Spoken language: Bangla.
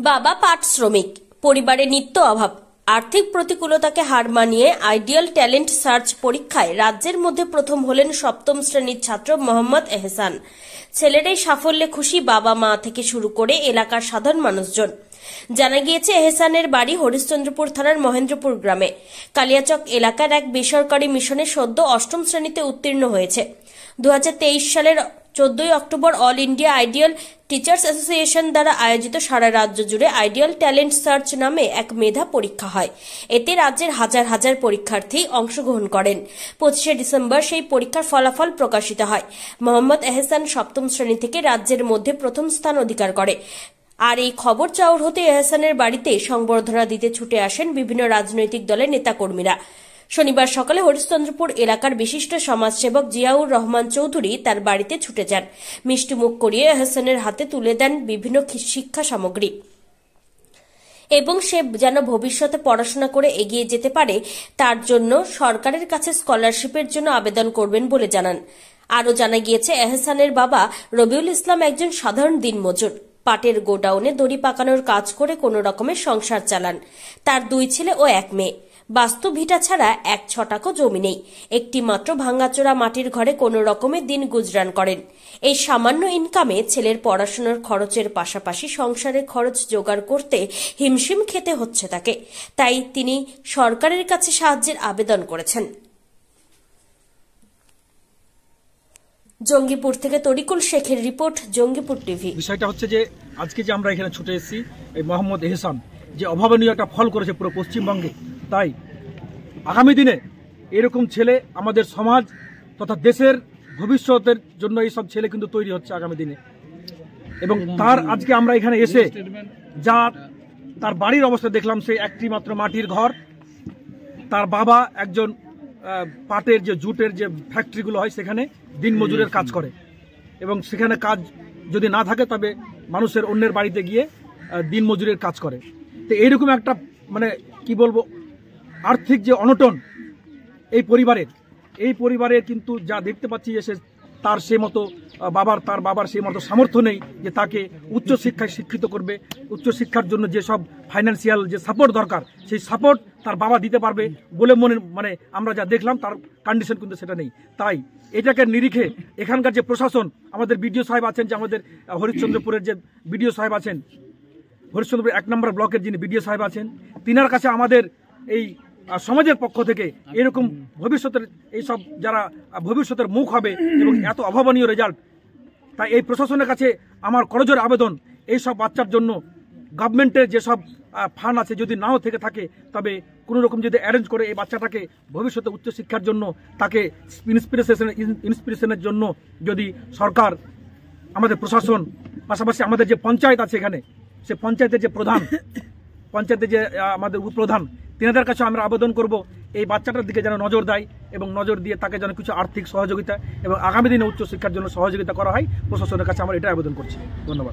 বাবা পাট শ্রমিক, পরিবারে নিত্য অভাব, আর্থিক প্রতিকূলতাকে হার মানিয়ে আইডিয়াল ট্যালেন্ট সার্চ পরীক্ষায় রাজ্যের মধ্যে প্রথম হলেন সপ্তম শ্রেণীর ছাত্র মোহাম্মদ এহসান। ছেলের এই সাফল্যে খুশি বাবা মা থেকে শুরু করে এলাকার সাধারণ মানুষজন। জানা গিয়েছে, এহসানের বাড়ি হরিশ্চন্দ্রপুর থানার মহেন্দ্রপুর গ্রামে। কালিয়াচক এলাকার এক বেসরকারি মিশনে সদ্য অষ্টম শ্রেণীতে উত্তীর্ণ হয়েছে। 2023 সালের 14 October all India ideal teachers association দ্বারা আয়োজিত সারা রাজ্য জুড়ে আইডিয়াল ট্যালেন্ট সার্চ নামে এক মেধা পরীক্ষা হয়। এতে রাজ্যের হাজার হাজার পরীক্ষার্থী অংশগ্রহণ করেন। 25শে ডিসেম্বর সেই পরীক্ষার ফলাফল প্রকাশিত হয়। মোহাম্মদ এহসান সপ্তম শ্রেণী থেকে রাজ্যের মধ্যে প্রথম স্থান অধিকার করে। আর এই খবর চাউর হতে এহসানের বাড়িতে সংবর্ধনা দিতে ছুটে আসেন বিভিন্ন রাজনৈতিক দলের নেতাকর্মীরা। শনিবার সকালে হরিশ্চন্দ্রপুর এলাকার বিশিষ্ট সমাজসেবক জিয়াউর রহমান চৌধুরী তার বাড়িতে ছুটে যান। মিষ্টিমুখ করিয়ে এহসানের হাতে তুলে দেন বিভিন্ন শিক্ষা সামগ্রী এবং সে যেন ভবিষ্যতে পড়াশোনা করে এগিয়ে যেতে পারে তার জন্য সরকারের কাছে স্কলারশিপের জন্য আবেদন করবেন বলে জানান। আরও জানা গিয়েছে, এহসানের বাবা রবিউল ইসলাম একজন সাধারণ দিনমজুর। পাটের গোডাউনে দড়ি পাকানোর কাজ করে কোনো রকমের সংসার চালান। তার 2 ছেলে ও 1 মেয়ে। বাস্তু ভিটা ছাড়া 1 ছটাকও জমি নেই। একটি মাত্র ভাঙাচোরা মাটির ঘরে কোনো রকমে দিন গুজরান করেন। এই সামান্য ইনকামে ছেলের পড়াশোনার খরচের পাশাপাশি সংসারের খরচ জোগাড় করতে হিমশিম খেতে হচ্ছে তাকে। তাই তিনি সরকারের কাছে সাহায্যের আবেদন করেছেন। জঙ্গিপুর থেকে তরিকুল শেখের রিপোর্ট, জঙ্গিপুর টিভি। বিষয়টা হচ্ছে যে আজকে যে আমরা এখানে ছুটে এসেছি, এই মোহাম্মদ এহসান যে অভাবনীয় একটা ফল করেছে পুরো পশ্চিমবঙ্গে, তাই আগামী দিনে এরকম ছেলে আমাদের সমাজ তথা দেশের ভবিষ্যতের জন্য এই সব ছেলে কিন্তু তৈরি হচ্ছে আগামী দিনে। এবং তার আজকে আমরা এখানে এসে যা তার বাড়ির অবস্থা দেখলাম, সেই একটি মাত্র মাটির ঘর। তার বাবা একজন পাটের যে জুটের যে ফ্যাক্টরিগুলো হয় সেখানে দিনমজুরের কাজ করে এবং সেখানে কাজ যদি না থাকে তবে মানুষের অন্যের বাড়িতে গিয়ে দিনমজুরের কাজ করে। তো এইরকম একটা মানে কি বলবো, আর্থিক যে অনটন এই পরিবারের কিন্তু যা দেখতে পাচ্ছি যে তার বাবার সেই মতো সামর্থ্য নেই যে তাকে উচ্চশিক্ষায় শিক্ষিত করবে। উচ্চশিক্ষার জন্য যেসব ফাইন্যান্সিয়াল যে সাপোর্ট দরকার, সেই সাপোর্ট তার বাবা দিতে পারবে বলে মানে আমরা যা দেখলাম তার কন্ডিশন কিন্তু সেটা নেই। তাই এটাকে নিরিখে এখানকার যে প্রশাসন, আমাদের বিডিও সাহেব আছেন, যে আমাদের হরিশ্চন্দ্রপুরের যে বিডিও সাহেব আছেন, হরিশ্চন্দ্রপুর 1 নম্বর ব্লকের যিনি বিডিও সাহেব আছেন, তিনার কাছে আমাদের এই সমাজের পক্ষ থেকে এরকম ভবিষ্যতের এইসব যারা ভবিষ্যতের মুখ হবে এবং এত অভাবনীয় রেজাল্ট, তাই এই প্রশাসনের কাছে আমার করজোড়ে আবেদন, এই সব বাচ্চার জন্য গভর্নমেন্টের যেসব ফান্ড আছে যদি নাও থেকে থাকে তবে কোনো রকম যদি অ্যারেঞ্জ করে এই বাচ্চাটাকে ভবিষ্যতে উচ্চশিক্ষার জন্য তাকে ইন্সপিরেশনের জন্য যদি সরকার, আমাদের প্রশাসন, পাশাপাশি আমাদের যে পঞ্চায়েত আছে এখানে, সে পঞ্চায়েতের যে প্রধান, পঞ্চায়েতের যে আমাদের উপপ্রধান, তিনাদের কাছে আমরা আবেদন করব এই বাচ্চাটার দিকে যেন নজর দেয় এবং নজর দিয়ে তাকে যেন কিছু আর্থিক সহযোগিতা এবং আগামী দিনে উচ্চশিক্ষার জন্য সহযোগিতা করা হয়। প্রশাসনের কাছে আমরা এটাই আবেদন করছি। ধন্যবাদ।